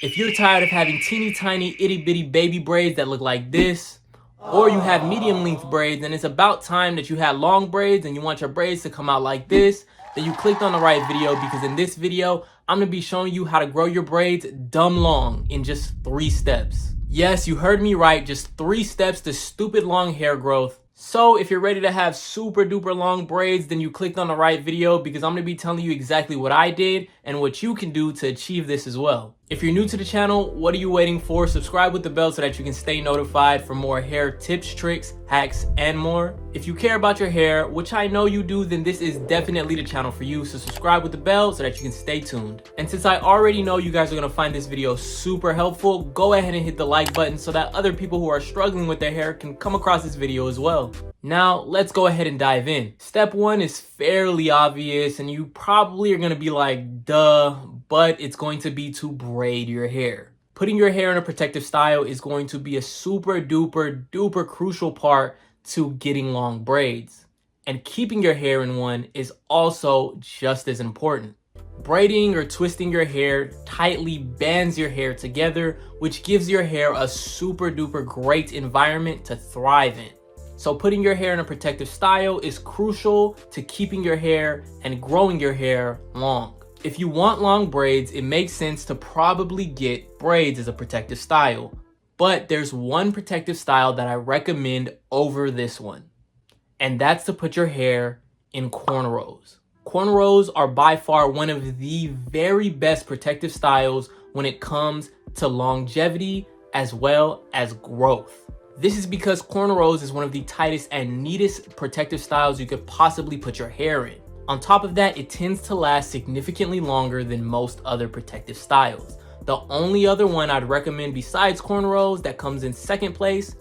If you're tired of having teeny tiny itty bitty baby braids that look like this, or you have medium length braids and it's about time that you had long braids and you want your braids to come out like this, then you clicked on the right video, because in this video, I'm gonna be showing you how to grow your braids dumb long in just 3 steps. Yes, you heard me right, just 3 steps to stupid long hair growth. So if you're ready to have super duper long braids, then you clicked on the right video, because I'm gonna be telling you exactly what I did and what you can do to achieve this as well. If you're new to the channel, what are you waiting for? Subscribe with the bell so that you can stay notified for more hair tips, tricks, hacks, and more. If you care about your hair, which I know you do, then this is definitely the channel for you. So subscribe with the bell so that you can stay tuned. And since I already know you guys are gonna find this video super helpful, go ahead and hit the like button so that other people who are struggling with their hair can come across this video as well. Now, let's go ahead and dive in. Step 1 is fairly obvious, and you probably are gonna be like, duh, but it's going to be to braid your hair. Putting your hair in a protective style is going to be a super duper crucial part to getting long braids. And keeping your hair in one is also just as important. Braiding or twisting your hair tightly bands your hair together, which gives your hair a super duper great environment to thrive in. So putting your hair in a protective style is crucial to keeping your hair and growing your hair long. If you want long braids, it makes sense to probably get braids as a protective style. But there's one protective style that I recommend over this one, and that's to put your hair in cornrows. Cornrows are by far one of the very best protective styles when it comes to longevity as well as growth. This is because cornrows is one of the tightest and neatest protective styles you could possibly put your hair in. On top of that, it tends to last significantly longer than most other protective styles. The only other one I'd recommend besides cornrows that comes in second place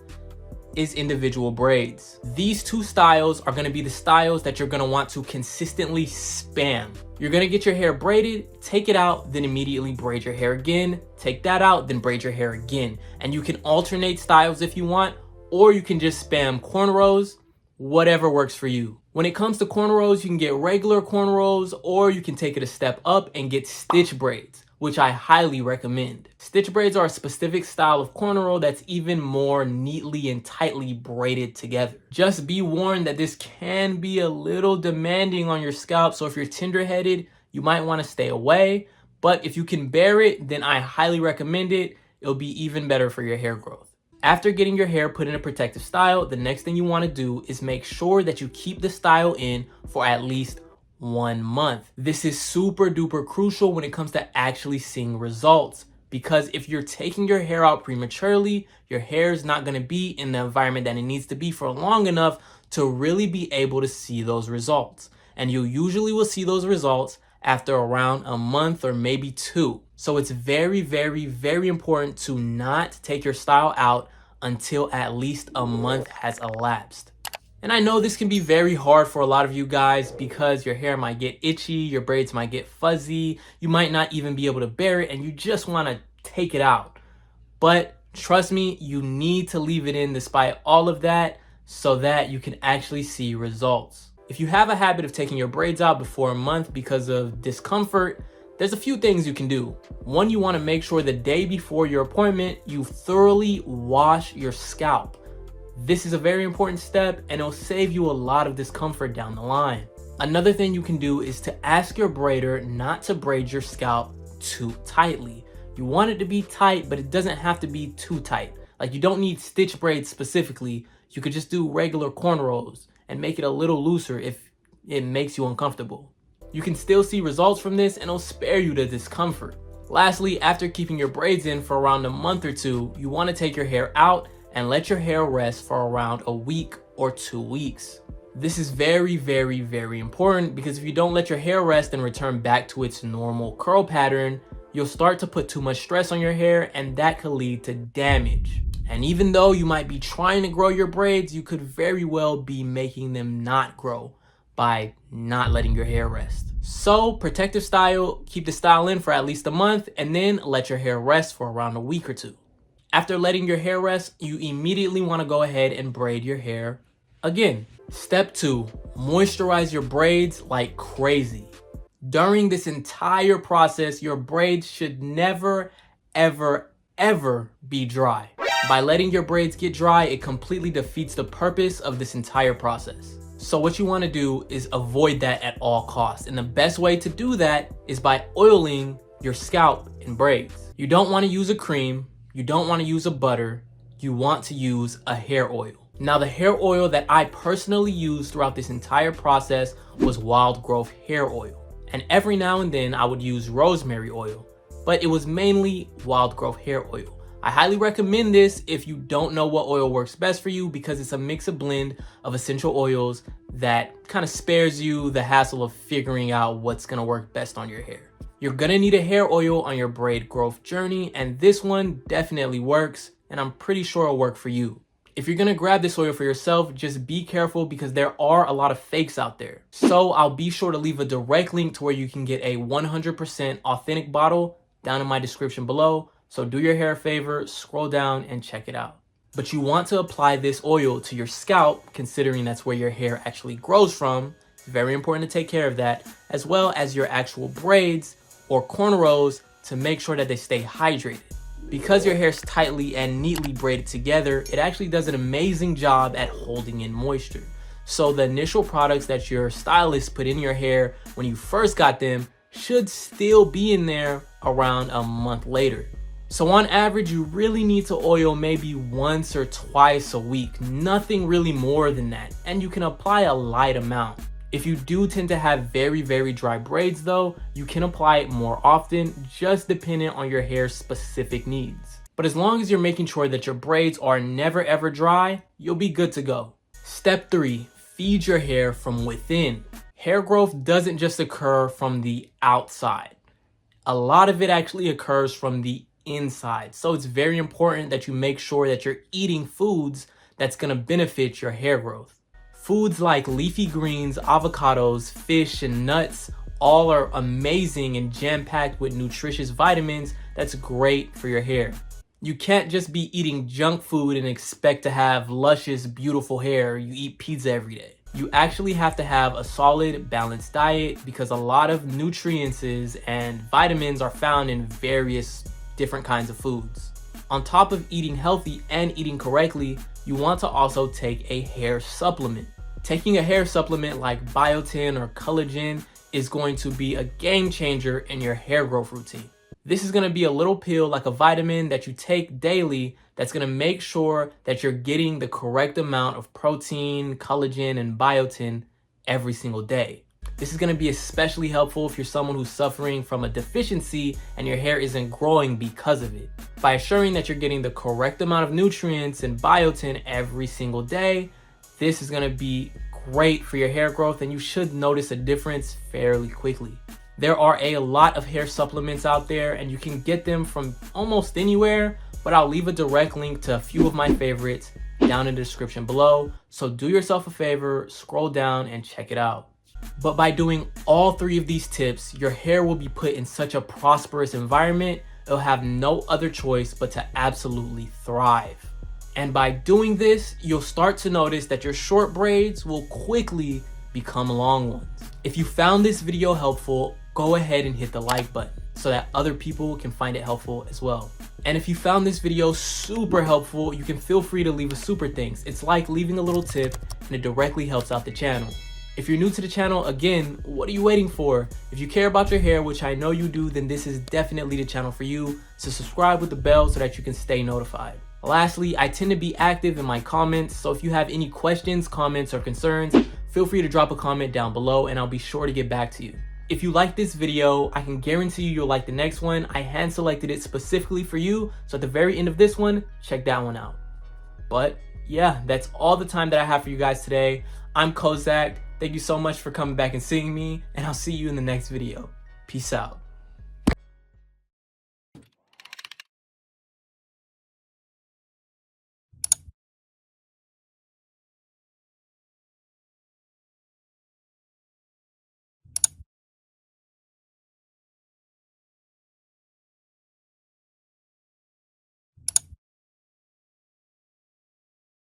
is individual braids. These 2 styles are gonna be the styles that you're gonna want to consistently spam. You're gonna get your hair braided, take it out, then immediately braid your hair again, take that out, then braid your hair again. And you can alternate styles if you want, or you can just spam cornrows, whatever works for you. When it comes to cornrows, you can get regular cornrows, or you can take it a step up and get stitch braids, which I highly recommend. Stitch braids are a specific style of cornrow that's even more neatly and tightly braided together. Just be warned that this can be a little demanding on your scalp, so if you're tender-headed, you might want to stay away. But if you can bear it, then I highly recommend it. It'll be even better for your hair growth. After getting your hair put in a protective style, the next thing you want to do is make sure that you keep the style in for at least 1 month. This is super duper crucial when it comes to actually seeing results, because if you're taking your hair out prematurely, your hair is not going to be in the environment that it needs to be for long enough to really be able to see those results. And you usually will see those results after around a month or maybe 2. So it's very important to not take your style out until at least a month has elapsed. And I know this can be very hard for a lot of you guys because your hair might get itchy, your braids might get fuzzy, you might not even be able to bear it, and you just want to take it out. But trust me, you need to leave it in despite all of that so that you can actually see results. If you have a habit of taking your braids out before a month because of discomfort, there's a few things you can do. One, you want to make sure the day before your appointment, you thoroughly wash your scalp. This is a very important step, and it'll save you a lot of discomfort down the line. Another thing you can do is to ask your braider not to braid your scalp too tightly. You want it to be tight, but it doesn't have to be too tight. Like, you don't need stitch braids specifically. You could just do regular cornrows and make it a little looser if it makes you uncomfortable. You can still see results from this, and it'll spare you the discomfort. Lastly, after keeping your braids in for around a month or 2, you want to take your hair out and let your hair rest for around a week or 2 weeks. This is very important, because if you don't let your hair rest and return back to its normal curl pattern, you'll start to put too much stress on your hair, and that could lead to damage. And even though you might be trying to grow your braids, you could very well be making them not grow by not letting your hair rest. So protective style, keep the style in for at least a month, and then let your hair rest for around a week or 2. After letting your hair rest, you immediately want to go ahead and braid your hair again. Step 2, moisturize your braids like crazy. During this entire process, your braids should never, ever, ever be dry. By letting your braids get dry, it completely defeats the purpose of this entire process. So what you want to do is avoid that at all costs. And the best way to do that is by oiling your scalp in braids. You don't want to use a cream. You don't want to use a butter. You want to use a hair oil. Now, the hair oil that I personally used throughout this entire process was wild growth hair oil. And every now and then I would use rosemary oil, but it was mainly wild growth hair oil. I highly recommend this if you don't know what oil works best for you, because it's a mix of blend of essential oils that kind of spares you the hassle of figuring out what's gonna work best on your hair. You're gonna need a hair oil on your braid growth journey, and this one definitely works, and I'm pretty sure it'll work for you. If you're gonna grab this oil for yourself, just be careful because there are a lot of fakes out there. So I'll be sure to leave a direct link to where you can get a 100% authentic bottle down in my description below. So do your hair a favor, scroll down and check it out. But you want to apply this oil to your scalp, considering that's where your hair actually grows from. It's very important to take care of that, as well as your actual braids or cornrows to make sure that they stay hydrated. Because your hair's tightly and neatly braided together, it actually does an amazing job at holding in moisture. So the initial products that your stylist put in your hair when you first got them should still be in there around a month later. So on average, you really need to oil maybe once or twice a week, nothing really more than that, and you can apply a light amount. If you do tend to have very, very dry braids though, you can apply it more often, just depending on your hair's specific needs. But as long as you're making sure that your braids are never ever dry, you'll be good to go. Step 3, feed your hair from within. Hair growth doesn't just occur from the outside. A lot of it actually occurs from the inside. So it's very important that you make sure that you're eating foods that's gonna benefit your hair growth. Foods like leafy greens, avocados, fish, and nuts all are amazing and jam-packed with nutritious vitamins that's great for your hair. You can't just be eating junk food and expect to have luscious, beautiful hair. You eat pizza every day. You actually have to have a solid, balanced diet because a lot of nutrients and vitamins are found in various different kinds of foods. On top of eating healthy and eating correctly, you want to also take a hair supplement. Taking a hair supplement like biotin or collagen is going to be a game changer in your hair growth routine. This is going to be a little pill like a vitamin that you take daily that's going to make sure that you're getting the correct amount of protein, collagen, and biotin every single day. This is going to be especially helpful if you're someone who's suffering from a deficiency and your hair isn't growing because of it. By assuring that you're getting the correct amount of nutrients and biotin every single day, this is going to be great for your hair growth, and you should notice a difference fairly quickly. There are a lot of hair supplements out there and you can get them from almost anywhere, but I'll leave a direct link to a few of my favorites down in the description below. So do yourself a favor, scroll down and check it out. But by doing all 3 of these tips, your hair will be put in such a prosperous environment, it'll have no other choice but to absolutely thrive. And by doing this, you'll start to notice that your short braids will quickly become long ones. If you found this video helpful, go ahead and hit the like button so that other people can find it helpful as well. And if you found this video super helpful, you can feel free to leave a super thanks. It's like leaving a little tip and it directly helps out the channel. If you're new to the channel, again, what are you waiting for? If you care about your hair, which I know you do, then this is definitely the channel for you. So subscribe with the bell so that you can stay notified. Lastly, I tend to be active in my comments, so if you have any questions, comments, or concerns, feel free to drop a comment down below and I'll be sure to get back to you. If you like this video, I can guarantee you'll like the next one. I hand selected it specifically for you, so at the very end of this one, check that one out. But yeah, that's all the time that I have for you guys today. I'm Kozak. Thank you so much for coming back and seeing me, and I'll see you in the next video. Peace out.